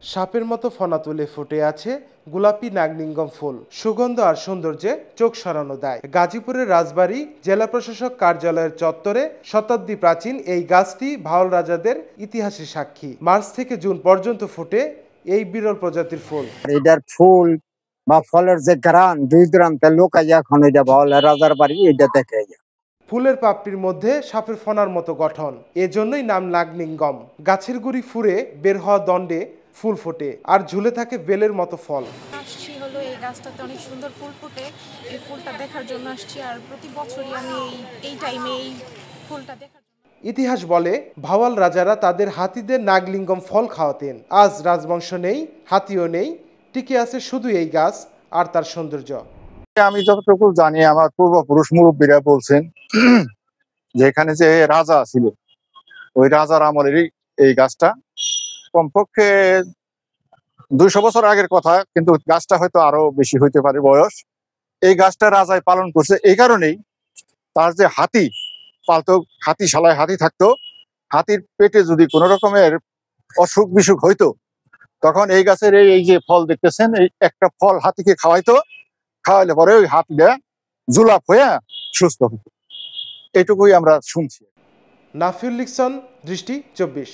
সাপের মতো ফনা তুলে ফুটে আছে গোলাপি নাগলিঙ্গম ফুল। সুগন্ধ আর সৌন্দর্যে চোখ সরানো দেয়। গাজীপুরের রাজবাড়ী জেলা প্রশাসক কার্যালয়ের চত্বরে শতাব্দী প্রাচীন এই গাছটি ভাওয়াল রাজাদের ইতিহাসের সাক্ষী। মার্চ থেকে জুন পর্যন্ত ফুটে এই বিরল প্রজাতির ফুল। এটার ফুল বা ফলের যে গ্রান দুই দূরান্তে লোকাই এখন এটা ভাওয়াল রাজার বাড়ি এটা দেখে। ফুলের পাপড়ির মধ্যে সাপের ফনার মতো গঠন, এজন্যই নাম নাগলিঙ্গম। গাছের গুড়ি ফুঁড়ে বের হওয়া দণ্ডে ফুল ফোটে আর ঝুলে থাকে বেলের মতো ফল। আসছি হলো এই গাছটাতে অনেক সুন্দর ফুল ফোটে, এই ফুলটা দেখার জন্য আসছি। আর প্রতি বছরই আমি এই টাইমে এই ফুলটা দেখার জন্য। ইতিহাস বলে ভাওয়াল রাজারা তাদের হাতিদের নাগলিঙ্গম ফল খাওয়াতেন। আজ রাজবংশ নেই, হাতিও নেই, টিকে আছে শুধু এই গাছ আর তার সৌন্দর্য। আমি যতটুকু জানি আমার পূর্বপুরুষ মুরব্বীরা বলছেন যে এখানে যে রাজা ছিল ওই রাজার আমলেরই এই গাছটা, কমপক্ষে 200 বছর আগের কথা, কিন্তু গাছটা হয়তো আরো বেশি হইতে পারে বয়স। এই গাছটা রাজাই পালন করছে এই কারণেই তার যে হাতি পালতো, হাতিশালায় হাতি থাকতো, হাতির পেটে যদি কোনো রকমের অসুখ বিসুখ হইতো তখন এই গাছের এই যে ফল দেখতেছেন এই একটা ফল হাতিকে খাওয়াইতো, খাওয়াইলে পরে ওই হাতিটা জুলাপ হয়ে সুস্থ হতো। এটুকুই আমরা শুনছি। নাফিউল লিকসন, দৃষ্টি 24।